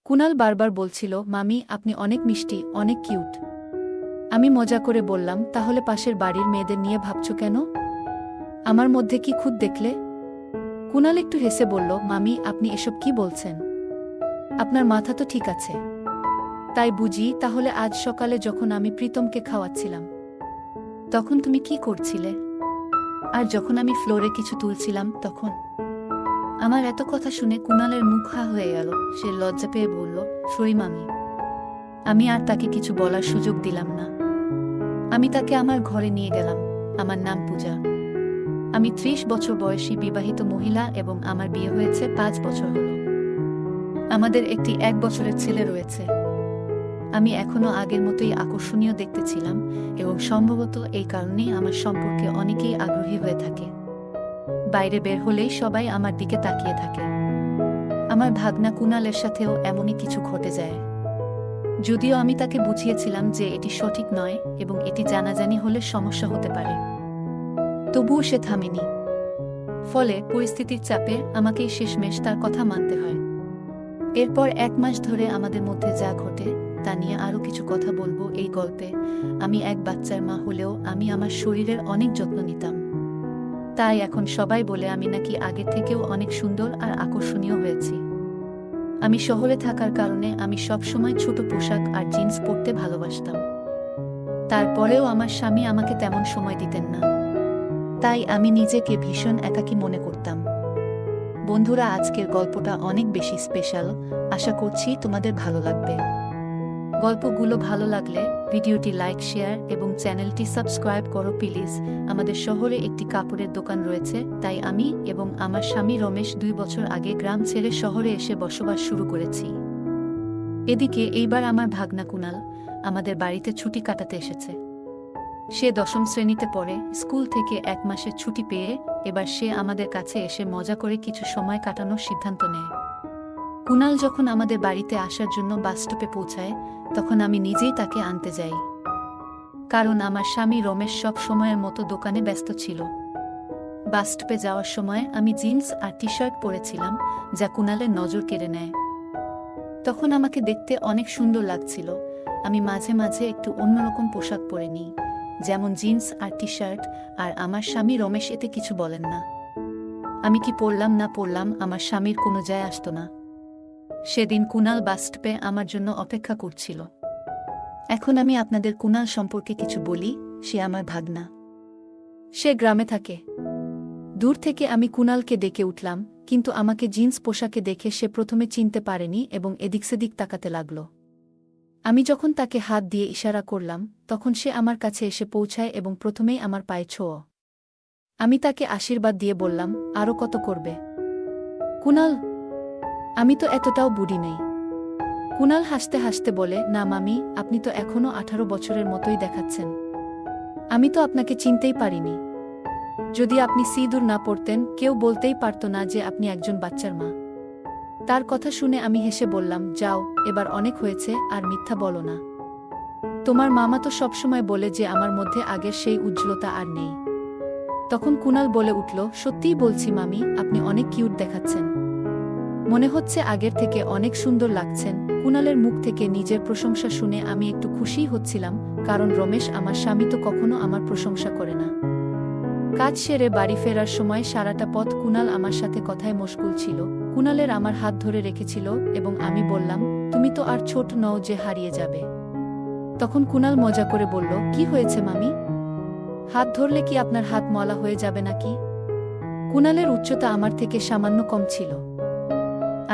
কুনাল বারবার বলছিল, মামি আপনি অনেক মিষ্টি, অনেক কিউট। আমি মজা করে বললাম, তাহলে পাশের বাড়ির মেয়েদের নিয়ে ভাবছ কেন? আমার মধ্যে কি খুদ দেখলে? কুনাল একটু হেসে বলল, মামি আপনি এসব কি বলছেন? আপনার মাথা তো ঠিক আছে। তাই বুঝি, তাহলে আজ সকালে যখন আমি প্রীতমকে খাওয়াচ্ছিলাম তখন তুমি কি করছিলে? আর যখন আমি ফ্লোরে কিছু তুলছিলাম তখন? আমার এত কথা শুনে কুনালের মুখ হা হয়ে গেল। সে লজ্জা পেয়ে বলল, সরি মামি। আমি আর তাকে কিছু বলার সুযোগ দিলাম না। আমি তাকে আমার ঘরে নিয়ে গেলাম। আমার নাম পূজা। আমি ৩০ বছর বয়সী বিবাহিত মহিলা এবং আমার বিয়ে হয়েছে ৫ বছর হল। আমাদের একটি ১ বছরের ছেলে রয়েছে। আমি এখনো আগের মতোই আকর্ষণীয় দেখতে ছিলাম এবং সম্ভবত এই কারণেই আমার সম্পর্কে অনেকেই আগ্রহী হয়ে থাকে। বাইরে বের হলেই সবাই আমার দিকে তাকিয়ে থাকে। আমার ভাগনা কুনালের সাথেও এমনই কিছু ঘটে যায়। যদিও আমি তাকে বুঝিয়েছিলাম যে এটি সঠিক নয় এবং এটি জানাজানি হলে সমস্যা হতে পারে, তবুও সে থামেনি। ফলে পরিস্থিতির চাপে আমাকেই শেষমেশ তার কথা মানতে হয়। এরপর ১ মাস ধরে আমাদের মধ্যে যা ঘটে তা নিয়ে আরও কিছু কথা বলবো এই গল্পে। আমি এক বাচ্চার মা হলেও আমি আমার শরীরের অনেক যত্ন নিতাম। তাই এখন সবাই বলে আমি নাকি আগের থেকেও অনেক সুন্দর আর আকর্ষণীয় হয়েছি। আমি শহরে থাকার কারণে আমি সবসময় ছোট পোশাক আর জিন্স পরতে ভালোবাসতাম। তারপরেও আমার স্বামী আমাকে তেমন সময় দিতেন না। তাই আমি নিজেকে ভীষণ একাকী মনে করতাম। বন্ধুরা, আজকের গল্পটা অনেক বেশি স্পেশাল। আশা করছি তোমাদের ভালো লাগবে। গল্পগুলো ভালো লাগলে ভিডিওটি লাইক, শেয়ার এবং চ্যানেলটি সাবস্ক্রাইব করো প্লিজ। আমাদের শহরে একটি কাপড়ের দোকান রয়েছে, তাই আমি এবং আমার স্বামী রমেশ ২ বছর আগে গ্রাম ছেড়ে শহরে এসে বসবাস শুরু করেছি। এদিকে এইবার আমার ভাগনা কুনাল আমাদের বাড়িতে ছুটি কাটাতে এসেছে। সে ১০ম শ্রেণীতে পড়ে। স্কুল থেকে ১ মাসের ছুটি পেয়ে এবার সে আমাদের কাছে এসে মজা করে কিছু সময় কাটানোর সিদ্ধান্ত নেয়। কুনাল যখন আমাদের বাড়িতে আসার জন্য বাস স্টপে পৌঁছায় তখন আমি নিজেই তাকে আনতে যাই, কারণ আমার স্বামী রমেশ সব সময়ের মতো দোকানে ব্যস্ত ছিল। বাস স্টপে যাওয়ার সময় আমি জিন্স আর টি শার্ট পরেছিলাম, যা কুনালের নজর কেড়ে নেয়। তখন আমাকে দেখতে অনেক সুন্দর লাগছিল। আমি মাঝে মাঝে একটু অন্যরকম পোশাক পরে নিই, যেমন জিন্স আর টি শার্ট, আর আমার স্বামী রমেশ এতে কিছু বলেন না। আমি কি পরলাম না পরলাম আমার স্বামীর কোনো যায় আসতো না। সেদিন কুনাল বাস স্টপে আমার জন্য অপেক্ষা করছিল। এখন আমি আপনাদের কুনাল সম্পর্কে কিছু বলি। সে আমার ভাগনা। সে গ্রামে থাকে। দূর থেকে আমি কুনালকে ডেকে উঠলাম, কিন্তু আমাকে জিন্স পোশাকে দেখে সে প্রথমে চিনতে পারেনি এবং এদিক সেদিক তাকাতে লাগল। আমি যখন তাকে হাত দিয়ে ইশারা করলাম তখন সে আমার কাছে এসে পৌঁছায় এবং প্রথমেই আমার পায়ে ছোঁয়। আমি তাকে আশীর্বাদ দিয়ে বললাম, আরও কত করবে কুনাল? আমি তো এতটাও বুড়ি নেই। কুনাল হাসতে হাসতে বলে, না মামি, আপনি তো এখনও ১৮ বছরের মতোই দেখাচ্ছেন। আমি তো আপনাকে চিনতেই পারিনি। যদি আপনি সিঁদুর না পরতেন কেউ বলতেই পারত না যে আপনি একজন বাচ্চার মা। তার কথা শুনে আমি হেসে বললাম, যাও, এবার অনেক হয়েছে, আর মিথ্যা বলো না। তোমার মামা তো সবসময় বলে যে আমার মধ্যে আগের সেই উজ্জ্বলতা আর নেই। তখন কুনাল বলে উঠল, সত্যিই বলছি মামি, আপনি অনেক কিউট দেখাচ্ছেন। মনে হচ্ছে আগের থেকে অনেক সুন্দর লাগছেন। কুনালের মুখ থেকে নিজের প্রশংসা শুনে আমি একটু খুশিই হচ্ছিলাম, কারণ রমেশ আমার স্বামী তো কখনো আমার প্রশংসা করে না। কাজ সেরে বাড়ি ফেরার সময় সারাটা পথ কুনাল আমার সাথে কথায় মশগুল ছিল। কুনালের আমার হাত ধরে রেখেছিল এবং আমি বললাম, তুমি তো আর ছোট নও যে হারিয়ে যাবে। তখন কুনাল মজা করে বলল, কি হয়েছে মামি? হাত ধরলে কি আপনার হাত ময়লা হয়ে যাবে নাকি? কুনালের উচ্চতা আমার থেকে সামান্য কম ছিল,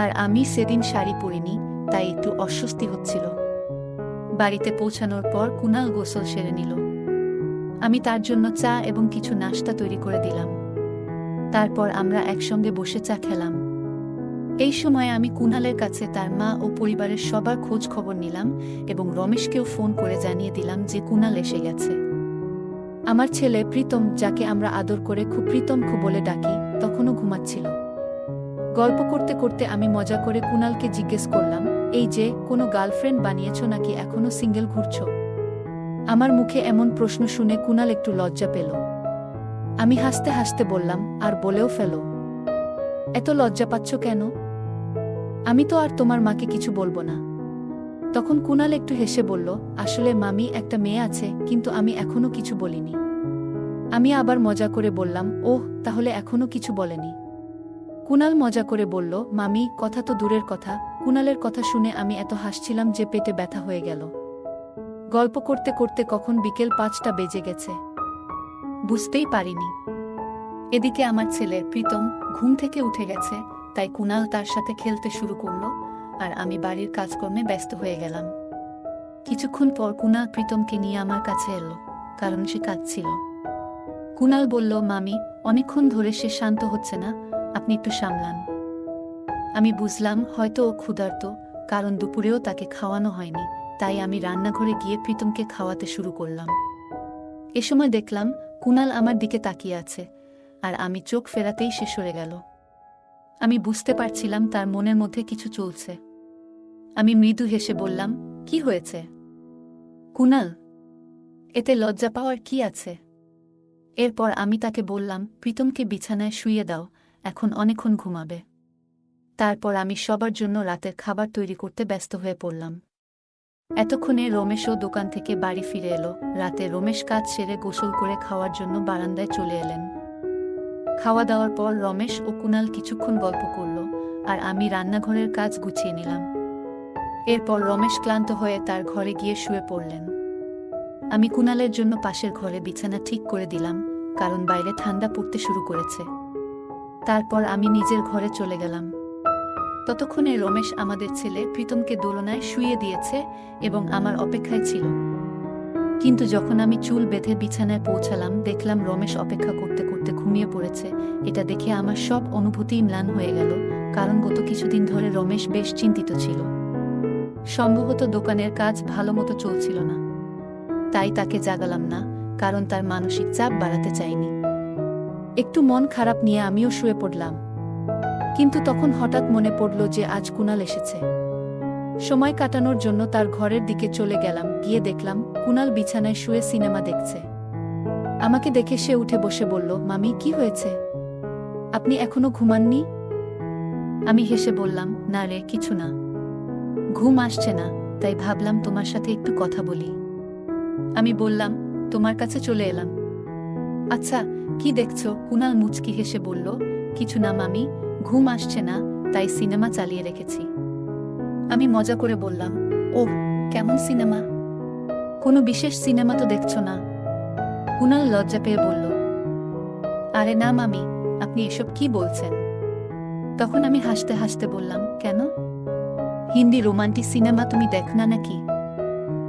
আর আমি সেদিন শাড়ি পরিনি, তাই একটু অস্বস্তি হচ্ছিল। বাড়িতে পৌঁছানোর পর কুনাল গোসল সেরে নিল। আমি তার জন্য চা এবং কিছু নাশতা তৈরি করে দিলাম। তারপর আমরা একসঙ্গে বসে চা খেলাম। এই সময় আমি কুনালের কাছে তার মা ও পরিবারের সবার খোঁজ খবর নিলাম এবং রমেশকেও ফোন করে জানিয়ে দিলাম যে কুনাল এসে গেছে। আমার ছেলে প্রীতম, যাকে আমরা আদর করে খুব প্রীতম খু বলে ডাকি, তখনও ঘুমাচ্ছিল। গল্প করতে করতে আমি মজা করে কুনালকে জিজ্ঞেস করলাম, এই যে, কোনো গার্লফ্রেন্ড বানিয়েছ নাকি এখনো সিঙ্গেল ঘুরছ? আমার মুখে এমন প্রশ্ন শুনে কুনাল একটু লজ্জা পেল। আমি হাসতে হাসতে বললাম, আর বলেও ফেলো। এত লজ্জা পাচ্ছ কেন? আমি তো আর তোমার মাকে কিছু বলবো না। তখন কুনাল একটু হেসে বলল, আসলে মামি, একটা মেয়ে আছে, কিন্তু আমি এখনো কিছু বলিনি। আমি আবার মজা করে বললাম, ওহ, তাহলে এখনো কিছু বলেনি? কুনাল মজা করে বলল, মামি, কথা তো দূরের কথা। কুনালের কথা শুনে আমি এত হাসছিলাম যে পেটে ব্যথা হয়ে গেল। গল্প করতে করতে কখন বিকেল 5টা বেজে গেছে বুঝতেই পারিনি। এদিকে আমার ছেলে প্রীতম ঘুম থেকে উঠে গেছে, তাই কুনাল তার সাথে খেলতে শুরু করল, আর আমি বাড়ির কাজকর্মে ব্যস্ত হয়ে গেলাম। কিছুক্ষণ পর কুনাল প্রীতমকে নিয়ে আমার কাছে এলো, কারণ সে কাঁদছিল। কুনাল বলল, মামি, অনেকক্ষণ ধরে সে শান্ত হচ্ছে না, আপনি একটু সামলান। আমি বুঝলাম হয়তো ও ক্ষুধার্ত, কারণ দুপুরেও তাকে খাওয়ানো হয়নি, তাই আমি রান্নাঘরে গিয়ে প্রীতমকে খাওয়াতে শুরু করলাম। এ সময় দেখলাম কুনাল আমার দিকে তাকিয়ে আছে, আর আমি চোখ ফেরাতেই সে সরে গেল। আমি বুঝতে পারছিলাম তার মনের মধ্যে কিছু চলছে। আমি মৃদু হেসে বললাম, কি হয়েছে কুনাল? এতে লজ্জা পাওয়ার কি আছে? এরপর আমি তাকে বললাম, প্রীতমকে বিছানায় শুইয়ে দাও, এখন অনেকক্ষণ ঘুমাবে। তারপর আমি সবার জন্য রাতের খাবার তৈরি করতে ব্যস্ত হয়ে পড়লাম। এতক্ষণে রমেশও দোকান থেকে বাড়ি ফিরে এলো। রাতে রমেশ কাজ সেরে গোসল করে খাওয়ার জন্য বারান্দায় চলে এলেন। খাওয়া দাওয়ার পর রমেশ ও কুনাল কিছুক্ষণ গল্প করল, আর আমি রান্নাঘরের কাজ গুছিয়ে নিলাম। এরপর রমেশ ক্লান্ত হয়ে তার ঘরে গিয়ে শুয়ে পড়লেন। আমি কুনালের জন্য পাশের ঘরে বিছানা ঠিক করে দিলাম, কারণ বাইরে ঠান্ডা পড়তে শুরু করেছে। তারপর আমি নিজের ঘরে চলে গেলাম। ততক্ষণে রমেশ আমাদের ছেলে প্রীতমকে দোলনায় শুইয়ে দিয়েছে এবং আমার অপেক্ষায় ছিল। কিন্তু যখন আমি চুল বেঁধে বিছানায় পৌঁছালাম, দেখলাম রমেশ অপেক্ষা করতে করতে ঘুমিয়ে পড়েছে। এটা দেখে আমার সব অনুভূতিই ম্লান হয়ে গেল, কারণ গত কিছুদিন ধরে রমেশ বেশ চিন্তিত ছিল। সম্ভবত দোকানের কাজ ভালোমতো চলছিল না। তাই তাকে জাগালাম না, কারণ তার মানসিক চাপ বাড়াতে চাইনি। একটু মন খারাপ নিয়ে আমিও শুয়ে পড়লাম। কিন্তু তখন হঠাৎ মনে পড়ল যে আজ কুনাল এসেছে। সময় কাটানোর জন্য তার ঘরের দিকে চলে গেলাম। গিয়ে দেখলাম কুনাল বিছানায় শুয়ে সিনেমা দেখছে। আমাকে দেখে সে উঠে বসে বলল, মামি, কি হয়েছে? আপনি এখনো ঘুমাননি? আমি হেসে বললাম, না রে, কিছু না। ঘুম আসছে না, তাই ভাবলাম তোমার সাথে একটু কথা বলি। আমি বললাম, তোমার কাছে চলে এলাম। আচ্ছা, কি দেখছো? কুনাল মুচকি হেসে বলল, কিছু না মামি, ঘুম আসছে না, তাই সিনেমা চালিয়ে রেখেছি। আমি মজা করে বললাম, ওহ, কেমন সিনেমা? কোনো বিশেষ সিনেমা তো দেখছো না? কুনাল লজ্জা পেয়ে বলল, আরে না মামি, আপনি এসব কি বলছেন? তখন আমি হাসতে হাসতে বললাম, কেন? হিন্দি রোমান্টিক সিনেমা তুমি দেখো না নাকি?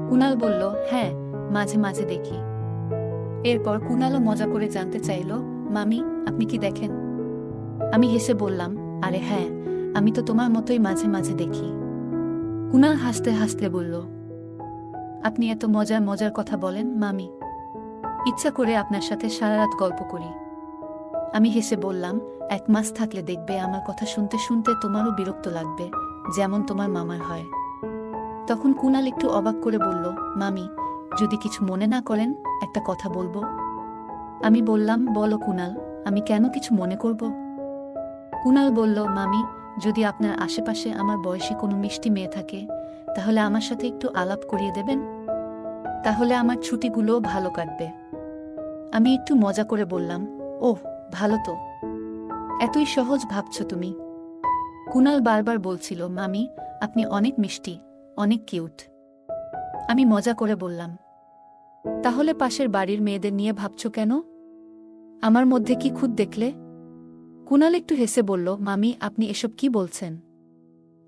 কুনাল বলল, হ্যাঁ, মাঝে মাঝে দেখি। এরপর কুনালও মজা করে জানতে চাইল, মামি, আপনি কি দেখেন? আমি হেসে বললাম, আরে হ্যাঁ, আমি তো তোমার মতোই মাঝে মাঝে দেখি। কুনাল হাসতে হাসতে বলল, আপনি এত মজার মজার কথা বলেন মামি, ইচ্ছা করে আপনার সাথে সারা রাত গল্প করি। আমি হেসে বললাম, 1 মাস থাকলে দেখবে আমার কথা শুনতে শুনতে তোমারও বিরক্ত লাগবে, যেমন তোমার মামার হয়। তখন কুনাল একটু অবাক করে বলল, মামি, যদি কিছু মনে না করেন, একটা কথা বলবো। আমি বললাম, বলো কুনাল, আমি কেন কিছু মনে করব? কুনাল বলল, মামি, যদি আপনার আশেপাশে আমার বয়সী কোনো মিষ্টি মেয়ে থাকে, তাহলে আমার সাথে একটু আলাপ করিয়ে দেবেন। তাহলে আমার ছুটিগুলোও ভালো কাটবে। আমি একটু মজা করে বললাম, ওহ, ভালো তো, এতই সহজ ভাবছো তুমি। কুনাল বারবার বলছিল, মামি, আপনি অনেক মিষ্টি, অনেক কিউট। আমি মজা করে বললাম, তাহলে পাশের বাড়ির মেয়েদের নিয়ে ভাবছো কেন? আমার মধ্যে কি খুঁত দেখলে? কুনাল একটু হেসে বলল, মামি, আপনি এসব কি বলছেন?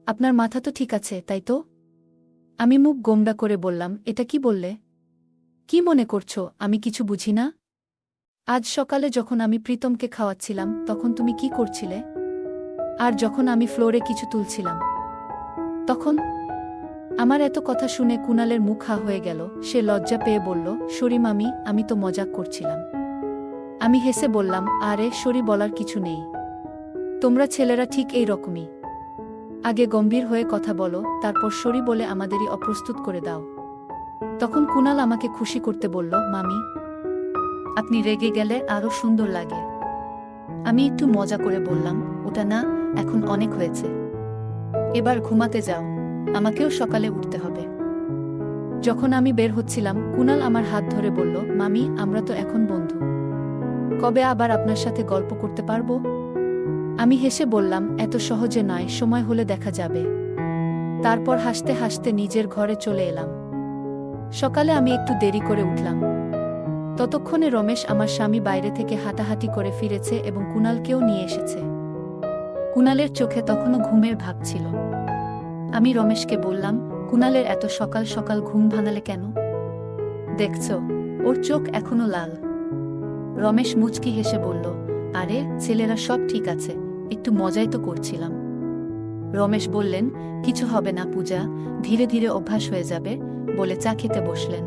আপনার মাথা তো ঠিক আছে, তাই তো? আমি মুখ গোমড়া করে বললাম, এটা কি বললে? কি মনে করছো আমি কিছু বুঝি না? আজ সকালে যখন আমি প্রীতমকে খাওয়াচ্ছিলাম, তখন তুমি কি করছিলে? আর যখন আমি ফ্লোরে কিছু তুলছিলাম, তখন? আমার এত কথা শুনে কুনালের মুখ হা হয়ে গেল। সে লজ্জা পেয়ে বলল, সরি মামি, আমি তো মজাক করছিলাম। আমি হেসে বললাম, আরে সরি বলার কিছু নেই, তোমরা ছেলেরা ঠিক এই রকমই। আগে গম্ভীর হয়ে কথা বলো, তারপর সরি বলে আমাদেরই অপ্রস্তুত করে দাও। তখন কুনাল আমাকে খুশি করতে বলল, মামি, আপনি রেগে গেলে আরো সুন্দর লাগে। আমি একটু মজা করে বললাম, ওটা না, এখন অনেক হয়েছে। এবার ঘুমাতে যাও, আমাকেও সকালে উঠতে হবে। যখন আমি বের হচ্ছিলাম, কুনাল আমার হাত ধরে বলল, মামি, আমরা তো এখন বন্ধু। কবে আবার আপনার সাথে গল্প করতে পারবো? আমি হেসে বললাম, এত সহজে নয়, সময় হলে দেখা যাবে। তারপর হাসতে হাসতে নিজের ঘরে চলে এলাম। সকালে আমি একটু দেরি করে উঠলাম। ততক্ষণে রমেশ, আমার স্বামী, বাইরে থেকে হাঁটাহাঁটি করে ফিরেছে এবং কুনালকেও নিয়ে এসেছে। কুনালের চোখে তখনও ঘুমের ভাব ছিল। আমি রমেশকে বললাম, কুনালের এত সকাল সকাল ঘুম ভাঙালে কেন? দেখছ, ওর চোখ এখনো লাল। রমেশ মুচকি হেসে বলল, আরে ছেলেরা সব ঠিক আছে, একটু মজাই তো করছিলাম। রমেশ বললেন, কিছু হবে না পূজা, ধীরে ধীরে অভ্যাস হয়ে যাবে, বলে চা খেতে বসলেন।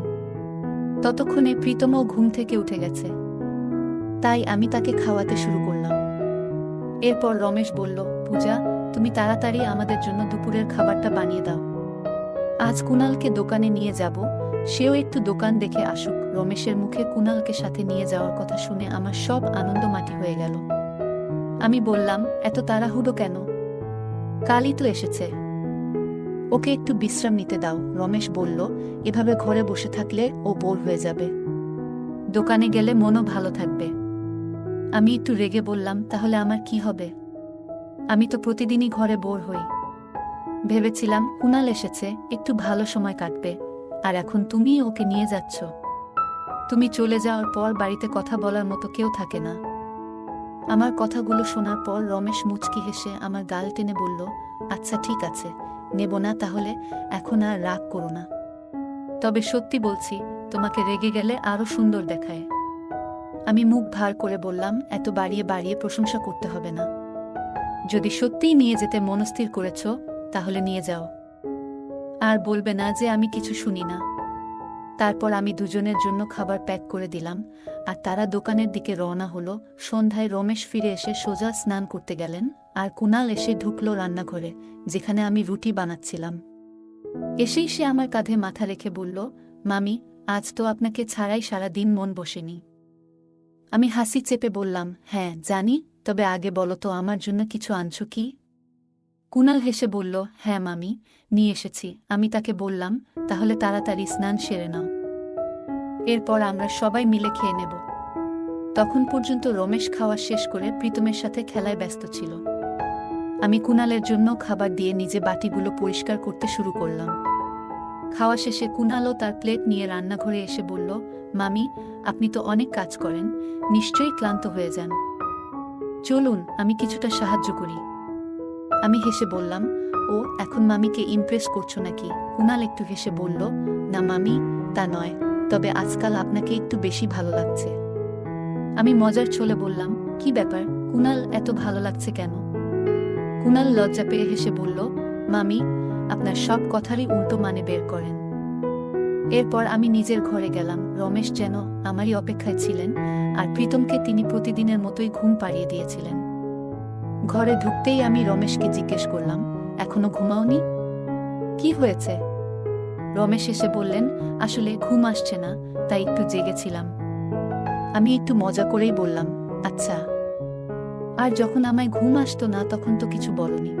ততক্ষণে প্রীতমও ঘুম থেকে উঠে গেছে, তাই আমি তাকে খাওয়াতে শুরু করলাম। এরপর রমেশ বলল, পূজা, তুমি তাড়াতাড়ি আমাদের জন্য দুপুরের খাবারটা বানিয়ে দাও। আজ কুনালকে দোকানে নিয়ে যাব, সেও একটু দোকান দেখে আসুক। রমেশের মুখে কুনালকে সাথে নিয়ে যাওয়ার কথা শুনে আমার সব আনন্দ মাটি হয়ে গেল। আমি বললাম, এত তাড়াহুড়ো কেন? কালই তো এসেছে, ওকে একটু বিশ্রাম নিতে দাও। রমেশ বলল, এভাবে ঘরে বসে থাকলে ও বোর হয়ে যাবে, দোকানে গেলে মনও ভালো থাকবে। আমি একটু রেগে বললাম, তাহলে আমার কি হবে? আমি তো প্রতিদিনই ঘরে বোর হই। ভেবেছিলাম কুনাল এসেছে, একটু ভালো সময় কাটবে, আর এখন তুমি ওকে নিয়ে যাচ্ছ। তুমি চলে যাওয়ার পর বাড়িতে কথা বলার মতো কেউ থাকে না। আমার কথাগুলো শোনার পর রমেশ মুচকি হেসে আমার গাল টেনে বলল, আচ্ছা ঠিক আছে, নেব না তাহলে, এখন আর রাগ করো না। তবে সত্যি বলছি, তোমাকে রেগে গেলে আরো সুন্দর দেখায়। আমি মুখ ভার করে বললাম, এত বাড়িয়ে বাড়িয়ে প্রশংসা করতে হবে না। যদি সত্যিই নিয়ে যেতে মনস্থির করেছ, তাহলে নিয়ে যাও, আর বলবে না যে আমি কিছু শুনি না। তারপর আমি দুজনের জন্য খাবার প্যাক করে দিলাম, আর তারা দোকানের দিকে রওনা হলো। সন্ধ্যায় রমেশ ফিরে এসে সোজা স্নান করতে গেলেন, আর কুনাল এসে ঢুকল রান্নাঘরে, যেখানে আমি রুটি বানাচ্ছিলাম। এসেই সে আমার কাঁধে মাথা রেখে বলল, মামি, আজ তো আপনাকে ছাড়াই সারা দিন মন বসেনি। আমি হাসি চেপে বললাম, হ্যাঁ জানি, তবে আগে বলো তো আমার জন্য কিছু আনছো কি? কুনাল হেসে বলল, হ্যাঁ মামি, নিয়ে এসেছি। আমি তাকে বললাম, তাহলে তাড়াতাড়ি স্নান সেরে নাও, এরপর আমরা সবাই মিলে খেয়ে নেব। তখন পর্যন্ত রমেশ খাওয়া শেষ করে প্রীতমের সাথে খেলায় ব্যস্ত ছিল। আমি কুনালের জন্য খাবার দিয়ে নিজে বাটিগুলো পরিষ্কার করতে শুরু করলাম। খাওয়া শেষে কুনালও তার প্লেট নিয়ে রান্নাঘরে এসে বলল, মামি, আপনি তো অনেক কাজ করেন, নিশ্চয়ই ক্লান্ত হয়ে যান। চলুন আমি কিছুটা সাহায্য করি। আমি হেসে বললাম, ও এখন মামিকে ইমপ্রেস করছো নাকি? কুনাল একটু হেসে বলল, না মামি, তা নয়, তবে আজকাল আপনাকে একটু বেশি ভালো লাগছে। আমি মজার ছলে বললাম, কি ব্যাপার কুনাল, এত ভালো লাগছে কেন? কুনাল লজ্জা পেয়ে হেসে বলল, মামি, আপনার সব কথারই উল্টো মানে বের করেন। এরপর আমি নিজের ঘরে গেলাম। রমেশ যেন আমারই অপেক্ষায় ছিলেন, আর প্রীতমকে তিনি প্রতিদিনের মতোই ঘুম পাড়িয়ে দিয়েছিলেন। ঘরে ঢুকতেই আমি রমেশকে জিজ্ঞেস করলাম, এখনো ঘুমাওনি? কি হয়েছে? রমেশ এসে বললেন, আসলে ঘুম আসছে না, তাই একটু জেগেছিলাম। আমি একটু মজা করেই বললাম, আচ্ছা। আর যখন আমায় ঘুম আসতো না তখন তো কিছু বলনি।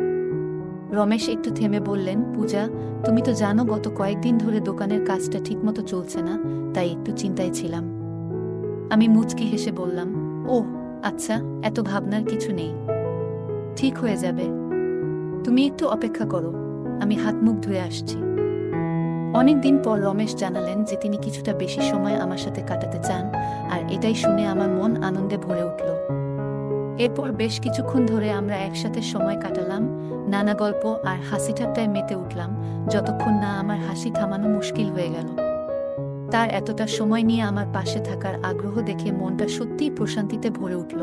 রমেশ একটু থেমে বললেন, পূজা, তুমি তো জানো গত কয়েকদিন ধরে দোকানের কাজটা ঠিকমতো চলছে না, তাই একটু চিন্তায় ছিলাম। আমি মুচকি হেসে বললাম, ওহ আচ্ছা, এত ভাবনার কিছু নেই, ঠিক হয়ে যাবে, তুমি একটু অপেক্ষা করো, আমি হাত মুখ ধুয়ে আসছি। অনেকদিন পর রমেশ জানালেন যে তিনি কিছুটা বেশি সময় আমার সাথে কাটাতে চান, আর এটাই শুনে আমার মন আনন্দে ভরে উঠল। এরপর বেশ কিছুক্ষণ ধরে আমরা একসাথে সময় কাটালাম, নানা গল্প আর হাসি ঠাট্টায় মেতে উঠলাম, যতক্ষণ না আমার হাসি থামানো মুশকিল হয়ে গেল। তার এতটা সময় নিয়ে আমার পাশে থাকার আগ্রহ দেখে মনটা সত্যিই প্রশান্তিতে ভরে উঠল।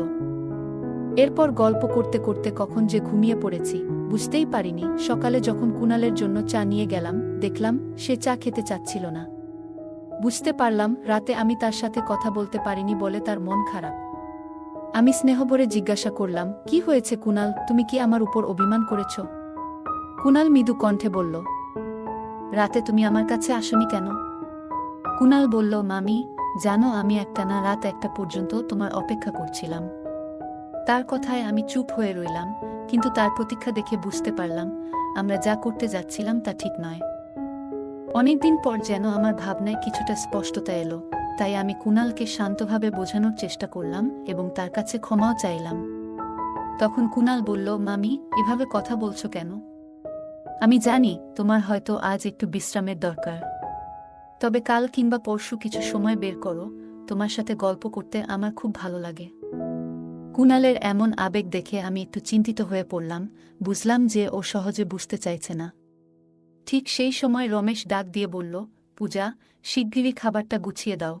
এরপর গল্প করতে করতে কখন যে ঘুমিয়ে পড়েছি বুঝতেই পারিনি। সকালে যখন কুনালের জন্য চা নিয়ে গেলাম, দেখলাম সে চা খেতে চাচ্ছিল না। বুঝতে পারলাম রাতে আমি তার সাথে কথা বলতে পারিনি বলে তার মন খারাপ। আমি স্নেহভরে জিজ্ঞাসা করলাম, কি হয়েছে কুনাল, তুমি কি আমার উপর অভিমান করেছ? কুনাল মৃদু কণ্ঠে বলল, রাতে তুমি আমার কাছে আসনি কেন? কুনাল বলল, মামি, জানো আমি একটানা রাত 1টা পর্যন্ত তোমার অপেক্ষা করছিলাম। তার কথায় আমি চুপ হয়ে রইলাম, কিন্তু তার প্রতীক্ষা দেখে বুঝতে পারলাম আমরা যা করতে যাচ্ছিলাম তা ঠিক নয়। অনেকদিন পর যেন আমার ভাবনায় কিছুটা স্পষ্টতা এলো, তাই আমি কুণালকে শান্তভাবে বোঝানোর চেষ্টা করলাম এবং তার কাছে ক্ষমাও চাইলাম। তখন কুণাল বলল, মামি, এভাবে কথা বলছো কেন? আমি জানি তোমার হয়তো আজ একটু বিশ্রামের দরকার, তবে কাল কিংবা পরশু কিছু সময় বের করো, তোমার সাথে গল্প করতে আমার খুব ভালো লাগে। কুণালের এমন আবেগ দেখে আমি একটু চিন্তিত হয়ে পড়লাম, বুঝলাম যে ও সহজে বুঝতে চাইছে না। ঠিক সেই সময় রমেশ ডাক দিয়ে বলল, পূজা, শিগগিরই খাবারটা গুছিয়ে দাও,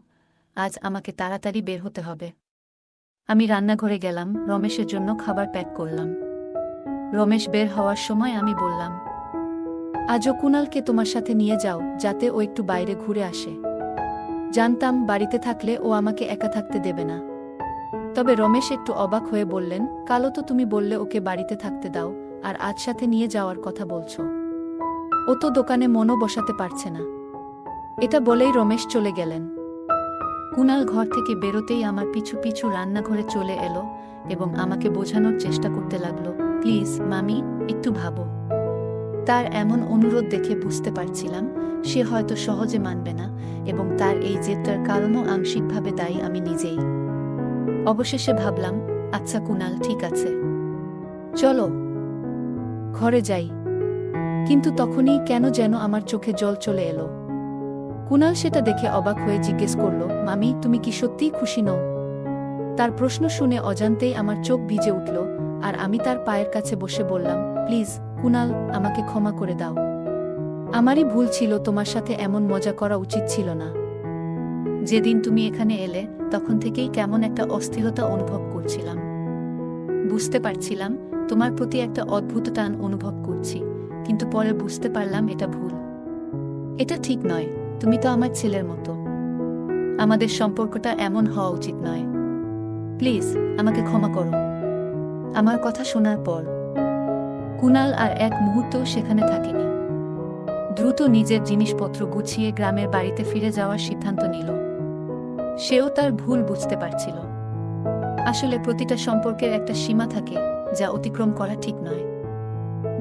আজ আমাকে তাড়াতাড়ি বের হতে হবে। আমি রান্নাঘরে গেলাম, রমেশের জন্য খাবার প্যাক করলাম। রমেশ বের হওয়ার সময় আমি বললাম, আজও কুণালকে তোমার সাথে নিয়ে যাও, যাতে ও একটু বাইরে ঘুরে আসে। জানতাম বাড়িতে থাকলে ও আমাকে একা থাকতে দেবে না। তবে রমেশ একটু অবাক হয়ে বললেন, কালও তো তুমি বললে ওকে বাড়িতে থাকতে দাও, আর আজ সাথে নিয়ে যাওয়ার কথা বলছো। ও তো দোকানে মনও বসাতে পারছে না। এটা বলেই রমেশ চলে গেলেন। কুণাল ঘর থেকে বেরোতেই আমার পিছু পিছু রান্নাঘরে চলে এলো এবং আমাকে বোঝানোর চেষ্টা করতে লাগলো, প্লিজ মামি, একটু ভাবো। তার এমন অনুরোধ দেখে বুঝতে পারছিলাম সে হয়তো সহজে মানবে না, এবং তার এই জেদটার কারণও আংশিকভাবে দায়ী আমি নিজেই। অবশেষে ভাবলাম, আচ্ছা কুণাল, ঠিক আছে, চলো ঘরে যাই। কিন্তু তখনই কেন যেন আমার চোখে জল চলে এলো। কুণাল সেটা দেখে অবাক হয়ে জিজ্ঞেস করল, মামি, তুমি কি সত্যিই খুশি নও? তার প্রশ্ন শুনে অজান্তেই আমার চোখ ভিজে উঠল, আর আমি তার পায়ের কাছে বসে বললাম, প্লিজ কুণাল, আমাকে ক্ষমা করে দাও। আমারই ভুল ছিল, তোমার সাথে এমন মজা করা উচিত ছিল না। যেদিন তুমি এখানে এলে তখন থেকেই কেমন একটা অস্থিরতা অনুভব করছিলাম। বুঝতে পারছিলাম তোমার প্রতি একটা অদ্ভুত টান অনুভব করছি, কিন্তু পরে বুঝতে পারলাম এটা ভুল। এটা ঠিক নয়, তুমি তো আমার ছেলের মতো। আমাদের সম্পর্কটা এমন হওয়া উচিত নয়। প্লিজ আমাকে ক্ষমা করো। আমার কথা শোনার পর কুণাল আর এক মুহূর্তও সেখানে থাকেনি। দ্রুত নিজের জিনিসপত্র গুছিয়ে গ্রামের বাড়িতে ফিরে যাওয়ার সিদ্ধান্ত নিল। সেও তার ভুল বুঝতে পারছিল। আসলে প্রতিটা সম্পর্কের একটা সীমা থাকে, যা অতিক্রম করা ঠিক নয়।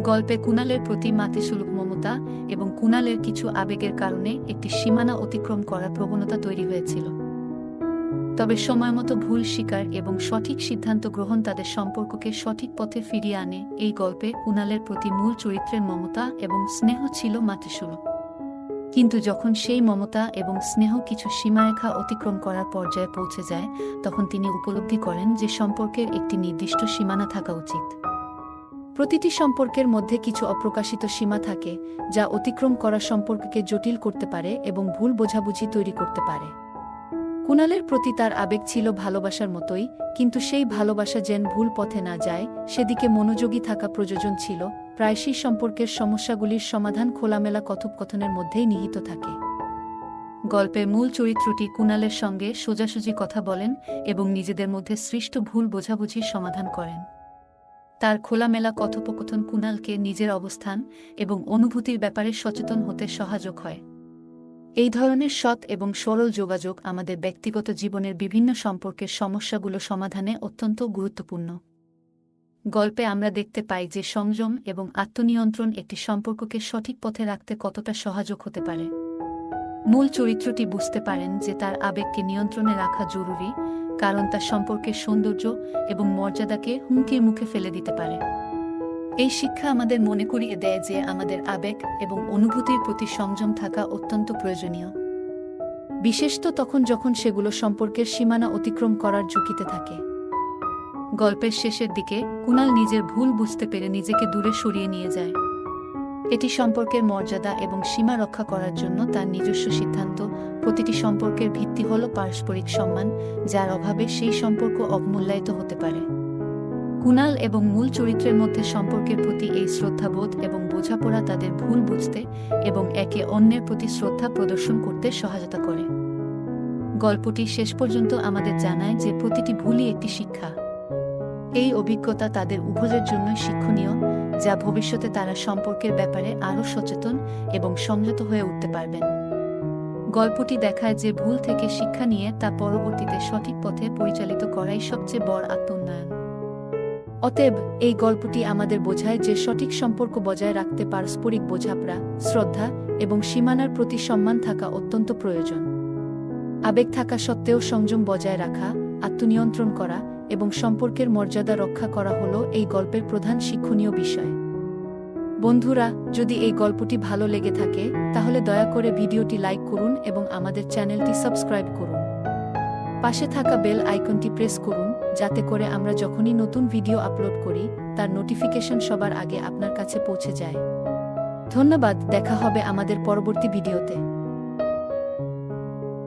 গল্পে কুণালের প্রতি মাতৃসুলভ মমতা এবং কুণালের কিছু আবেগের কারণে একটি সীমানা অতিক্রম করার প্রবণতা তৈরি হয়েছিল। তবে সময়মতো ভুল স্বীকার এবং সঠিক সিদ্ধান্ত গ্রহণ তাদের সম্পর্ককে সঠিক পথে ফিরিয়ে আনে। এই গল্পে কুণালের প্রতি মূল চরিত্রের মমতা এবং স্নেহ ছিল মাতৃসুলভ। কিন্তু যখন সেই মমতা এবং স্নেহ কিছু সীমারেখা অতিক্রম করার পর্যায়ে পৌঁছে যায়, তখন তিনি উপলব্ধি করেন যে সম্পর্কের একটি নির্দিষ্ট সীমানা থাকা উচিত। প্রতিটি সম্পর্কের মধ্যে কিছু অপ্রকাশিত সীমা থাকে, যা অতিক্রম করা সম্পর্ককে জটিল করতে পারে এবং ভুল বোঝাবুঝি তৈরি করতে পারে। কুণালের প্রতি তার আবেগ ছিল ভালোবাসার মতোই, কিন্তু সেই ভালোবাসা যেন ভুল পথে না যায় সেদিকে মনোযোগী থাকা প্রয়োজন ছিল। প্রায়শই সম্পর্কের সমস্যাগুলির সমাধান খোলামেলা কথোপকথনের মধ্যেই নিহিত থাকে। গল্পের মূল চরিত্রটি কুণালের সঙ্গে সোজাসুজি কথা বলেন এবং নিজেদের মধ্যে সৃষ্ট ভুল বোঝাবুঝির সমাধান করেন। তার খোলামেলা কথোপকথন কুণালকে নিজের অবস্থান এবং অনুভূতির ব্যাপারে সচেতন হতে সহায়ক হয়। এই ধরনের সৎ এবং সরল যোগাযোগ আমাদের ব্যক্তিগত জীবনের বিভিন্ন সম্পর্কের সমস্যাগুলো সমাধানে অত্যন্ত গুরুত্বপূর্ণ। গল্পে আমরা দেখতে পাই যে সংযম এবং আত্মনিয়ন্ত্রণ একটি সম্পর্ককে সঠিক পথে রাখতে কতটা সহায়ক হতে পারে। মূল চরিত্রটি বুঝতে পারেন যে তার আবেগকে নিয়ন্ত্রণে রাখা জরুরি, কারণ তা সম্পর্কের সৌন্দর্য এবং মর্যাদাকে হুমকির মুখে ফেলে দিতে পারে। এই শিক্ষা আমাদের মনে করিয়ে দেয় যে আমাদের আবেগ এবং অনুভূতির প্রতি সংযম থাকা অত্যন্ত প্রয়োজনীয়, বিশেষত তখন যখন সেগুলো সম্পর্কের সীমানা অতিক্রম করার ঝুঁকিতে থাকে। গল্পের শেষের দিকে কুণাল নিজের ভুল বুঝতে পেরে নিজেকে দূরে সরিয়ে নিয়ে যায়। এটি সম্পর্কের মর্যাদা এবং সীমা রক্ষা করার জন্য তার নিজস্ব সিদ্ধান্ত। প্রতিটি সম্পর্কের ভিত্তি হল পারস্পরিক সম্মান, যার অভাবে সেই সম্পর্ক অবমূল্যায়িত হতে পারে। কুণাল এবং মূল চরিত্রের মধ্যে সম্পর্কের প্রতি এই শ্রদ্ধাবোধ এবং বোঝাপড়া তাদের ভুল বুঝতে এবং একে অন্যের প্রতি শ্রদ্ধা প্রদর্শন করতে সহায়তা করে। গল্পটি শেষ পর্যন্ত আমাদের জানায় যে প্রতিটি ভুলই একটি শিক্ষা। এই অভিজ্ঞতা তাদের উভয়ের জন্যই শিক্ষণীয়, যা ভবিষ্যতে তারা সম্পর্কের ব্যাপারে আরও সচেতন এবং সংযত হয়ে উঠতে পারবেন। গল্পটি দেখায় যে ভুল থেকে শিক্ষা নিয়ে তা পরবর্তীতে সঠিক পথে পরিচালিত করাই সবচেয়ে বড় আত্মোন্নয়ন। অতএব এই গল্পটি আমাদের বোঝায় যে সঠিক সম্পর্ক বজায় রাখতে পারস্পরিক বোঝাপড়া, শ্রদ্ধা এবং সীমানার প্রতি সম্মান থাকা অত্যন্ত প্রয়োজন। আবেগ থাকা সত্ত্বেও সংযম বজায় রাখা, আত্মনিয়ন্ত্রণ করা এবং সম্পর্কের মর্যাদা রক্ষা করা হলো এই গল্পের প্রধান শিক্ষণীয় বিষয়। বন্ধুরা, যদি এই গল্পটি ভালো লেগে থাকে তাহলে দয়া করে ভিডিওটি লাইক করুন এবং আমাদের চ্যানেলটি সাবস্ক্রাইব করুন। পাশে থাকা বেল আইকনটি প্রেস করুন যাতে করে আমরা যখনই নতুন ভিডিও আপলোড করি তার নোটিফিকেশন সবার আগে আপনার কাছে পৌঁছে যায়। ধন্যবাদ, দেখা হবে আমাদের পরবর্তী ভিডিওতে।